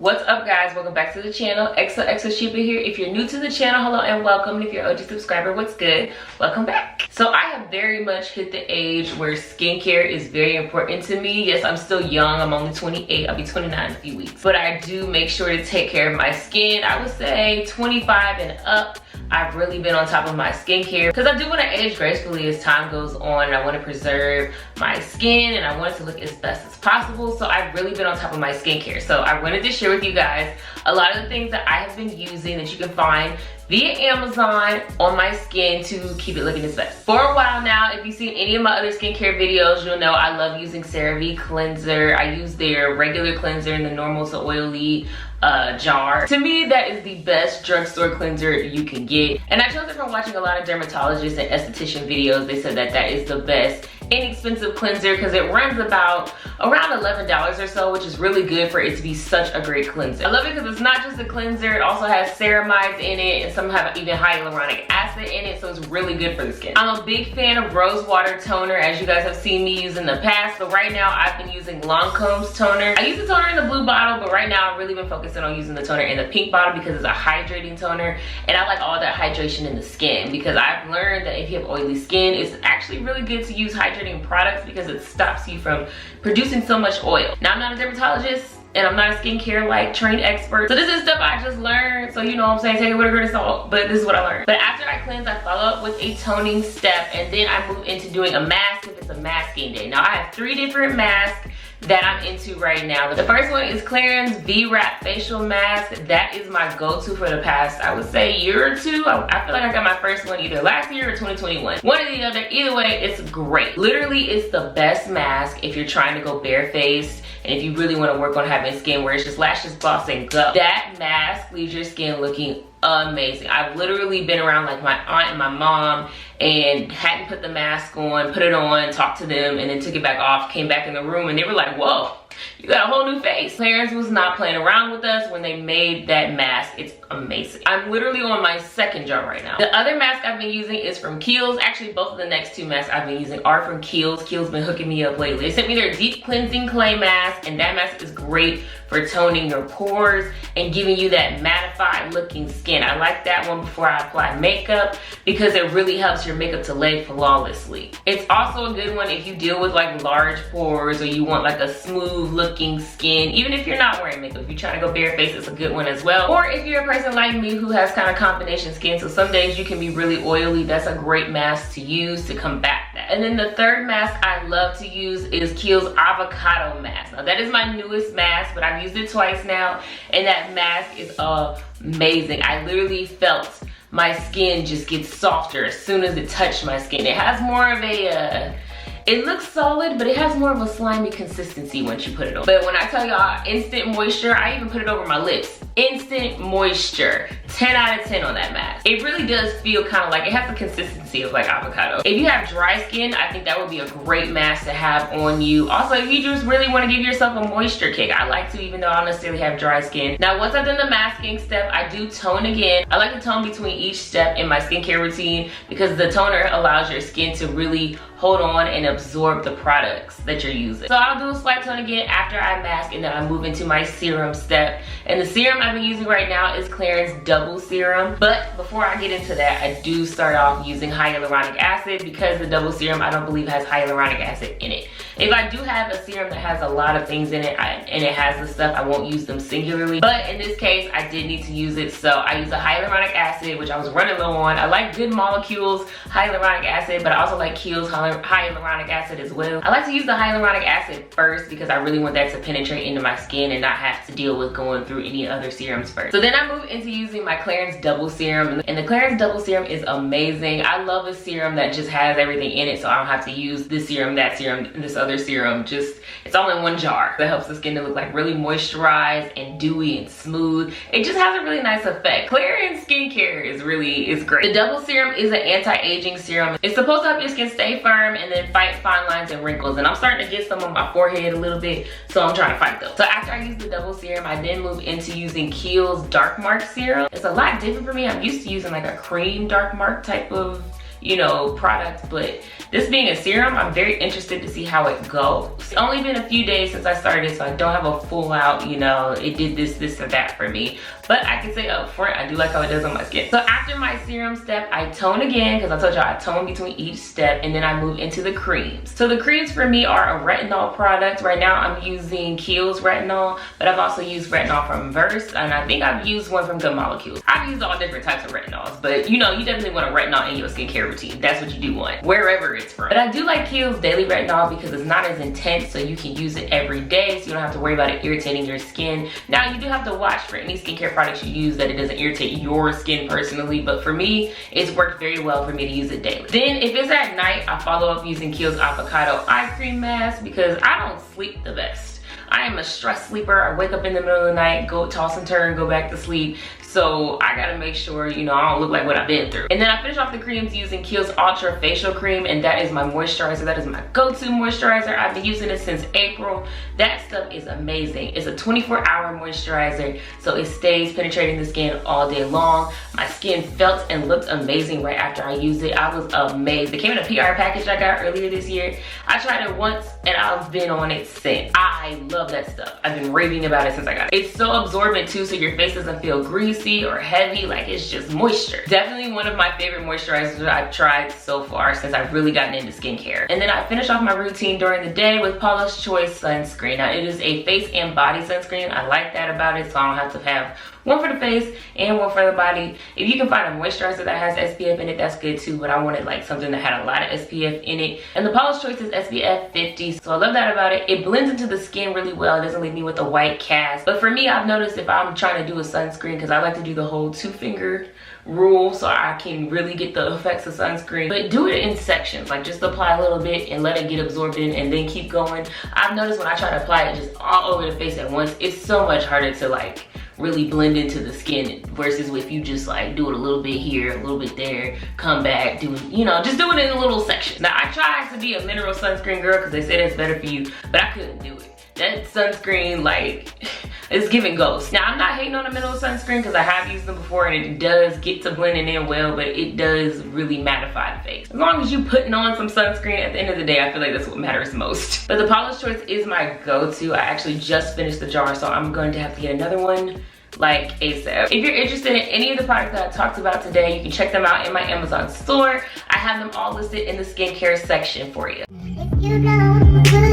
What's up, guys? Welcome back to the channel. XOXO Sheba here. If you're new to the channel, hello and welcome. And if you're an OG subscriber, what's good? Welcome back. So I have very much hit the age where skincare is very important to me. Yes, I'm still young. I'm only 28. I'll be 29 in a few weeks. But I do make sure to take care of my skin. I would say 25 and up. I've really been on top of my skincare because I do want to age gracefully as time goes on, and I want to preserve my skin and I want it to look as best as possible. So I've really been on top of my skincare. So I wanted to share with you guys a lot of the things that I have been using that you can find via Amazon on my skin to keep it looking its best. For a while now, if you've seen any of my other skincare videos, you'll know I love using CeraVe cleanser. I use their regular cleanser in the normal to oily jar. To me, that is the best drugstore cleanser you can get. And I chose it from watching a lot of dermatologists and esthetician videos. They said that that is the best inexpensive cleanser because it runs about around $11 or so, which is really good for it to be such a great cleanser. I love it because it's not just a cleanser, it also has ceramides in it, and some have even hyaluronic acid in it, so it's really good for the skin. I'm a big fan of rose water toner, as you guys have seen me use in the past, but right now I've been using Lancome's toner. I use the toner in the blue bottle, but right now I've really been focusing on using the toner in the pink bottle because it's a hydrating toner, and I like all that hydration in the skin because I've learned that if you have oily skin, it's actually really good to use hydrating products because it stops you from producing so much oil. Now, I'm not a dermatologist and I'm not a skincare like trained expert, so this is stuff I just learned, so you know what I'm saying, take it with a grain of salt, but this is what I learned. But after I cleanse, I follow up with a toning step, and then I move into doing a mask if it's a masking day. Now I have 3 different masks that I'm into right now. The first one is Clarins V-Wrap Facial Mask. That is my go-to for the past, I would say, year or two. I feel like I got my first one either last year or 2021. One or the other, either way, it's great. Literally, it's the best mask if you're trying to go barefaced and if you really want to work on having skin where it's just lashes, gloss, and go. That mask leaves your skin looking amazing. I've literally been around like my aunt and my mom and hadn't put the mask on, put it on, talked to them, and then took it back off, came back in the room, and they were like, whoa, you got a whole new face. Clarins was not playing around with us when they made that mask. It's amazing. I'm literally on my 2nd jar right now. The other mask I've been using is from Kiehl's. Actually, both of the next 2 masks I've been using are from Kiehl's. Kiehl's been hooking me up lately. They sent me their deep cleansing clay mask, and that mask is great for toning your pores and giving you that mattified looking skin. I like that one before I apply makeup because it really helps your makeup to lay flawlessly. It's also a good one if you deal with like large pores or you want like a smooth looking skin. Even if you're not wearing makeup, if you're trying to go barefaced, it's a good one as well. Or if you're a person like me who has kind of combination skin, so some days you can be really oily, that's a great mask to use to combat that. And then the 3rd mask I love to use is Kiehl's Avocado Mask. Now that is my newest mask, but I've used it twice now, and that mask is amazing. I literally felt my skin just get softer as soon as it touched my skin. It has more of a it looks solid, but it has more of a slimy consistency once you put it on. But when I tell y'all instant moisture, I even put it over my lips. Instant moisture. 10 out of 10 on that mask. It really does feel kind of like, it has the consistency of like avocado. If you have dry skin, I think that would be a great mask to have on you. Also, if you just really want to give yourself a moisture kick, I like to, even though I don't necessarily have dry skin. Now, once I've done the masking step, I do tone again. I like to tone between each step in my skincare routine because the toner allows your skin to really hold on and absorb the products that you're using. So I'll do a slight tone again after I mask, and then I move into my serum step. And the serum I've been using right now is Clarins Double Serum. But before I get into that, I do start off using hyaluronic acid because the double serum I don't believe has hyaluronic acid in it. If I do have a serum that has a lot of things in it and it has the stuff, I won't use them singularly. But in this case, I did need to use it. So I use a hyaluronic acid, which I was running low on. I like Good Molecules hyaluronic acid, but I also like Kiehl's hyaluronic acid as well. I like to use the hyaluronic acid first because I really want that to penetrate into my skin and not have to deal with going through any other serums first. So then I move into using my Clarins Double Serum, and the Clarins Double Serum is amazing. I love a serum that just has everything in it, so I don't have to use this serum, that serum, and this other serum. Just, it's all in one jar. That helps the skin to look like really moisturized and dewy and smooth. It just has a really nice effect. Clarins skincare is great. The Double Serum is an anti-aging serum. It's supposed to help your skin stay firm and then fight fine lines and wrinkles. And I'm starting to get some on my forehead a little bit, so I'm trying to fight those. So after I use the Double Serum, I then move into using Kiehl's Dark Mark Serum. It's a lot different for me. I'm used to using like a cream dark mark type of you know, product, but this being a serum, I'm very interested to see how it goes. It's only been a few days since I started, so I don't have a full out, you know, it did this or that for me. But I can say up front, I do like how it does on my skin. So after my serum step, I tone again, because I told y'all I tone between each step, and then I move into the creams. So the creams for me are a retinol product. Right now I'm using Kiehl's retinol, but I've also used retinol from Verse, and I think I've used one from Good Molecules. I've used all different types of retinols, but you know, you definitely want a retinol in your skincare routine. That's what you do want, wherever it's from. But I do like Kiehl's Daily Retinol because it's not as intense, so you can use it every day, so you don't have to worry about it irritating your skin. Now, you do have to watch for any skincare products you use that it doesn't irritate your skin personally, but for me, it's worked very well for me to use it daily. Then if it's at night, I follow up using Kiehl's Avocado Eye Cream Mask because I don't sleep the best. I am a stress sleeper. I wake up in the middle of the night, go toss and turn, go back to sleep. So I gotta make sure, you know, I don't look like what I've been through. And then I finish off the creams using Kiehl's Ultra Facial Cream, and that is my moisturizer. That is my go-to moisturizer. I've been using it since April. That stuff is amazing. It's a 24-hour moisturizer, so it stays penetrating the skin all day long. My skin felt and looked amazing right after I used it. I was amazed. It came in a PR package I got earlier this year. I tried it once and I've been on it since. I love that stuff. I've been raving about it since I got it. It's so absorbent too, so your face doesn't feel greasy or heavy, like it's just moisture. Definitely one of my favorite moisturizers I've tried so far since I've really gotten into skincare. And then I finish off my routine during the day with Paula's Choice sunscreen. Now it is a face and body sunscreen. I like that about it, so I don't have to have one for the face and one for the body. If you can find a moisturizer that has SPF in it, that's good too, but I wanted like something that had a lot of SPF in it. And the Paula's Choice is SPF 50, so I love that about it. It blends into the skin really well. It doesn't leave me with a white cast. But for me, I've noticed if I'm trying to do a sunscreen, because I like to do the whole 2-finger rule so I can really get the effects of sunscreen, but do it in sections, like just apply a little bit and let it get absorbed in and then keep going. I've noticed when I try to apply it just all over the face at once, it's so much harder to like really blend into the skin versus if you just like do it a little bit here, a little bit there, come back, do it, you know, just do it in a little section. Now I tried to be a mineral sunscreen girl because they say that's better for you, but I couldn't do it. That sunscreen, like, it's giving ghost. Now I'm not hating on a mineral sunscreen because I have used them before and it does get to blending in well, but it does really mattify the face. As long as you putting on some sunscreen, at the end of the day, I feel like that's what matters most. But the Paula's Choice is my go-to. I actually just finished the jar, so I'm going to have to get another one like ASAP. If you're interested in any of the products that I talked about today, you can check them out in my Amazon store. I have them all listed in the skincare section for you. If you know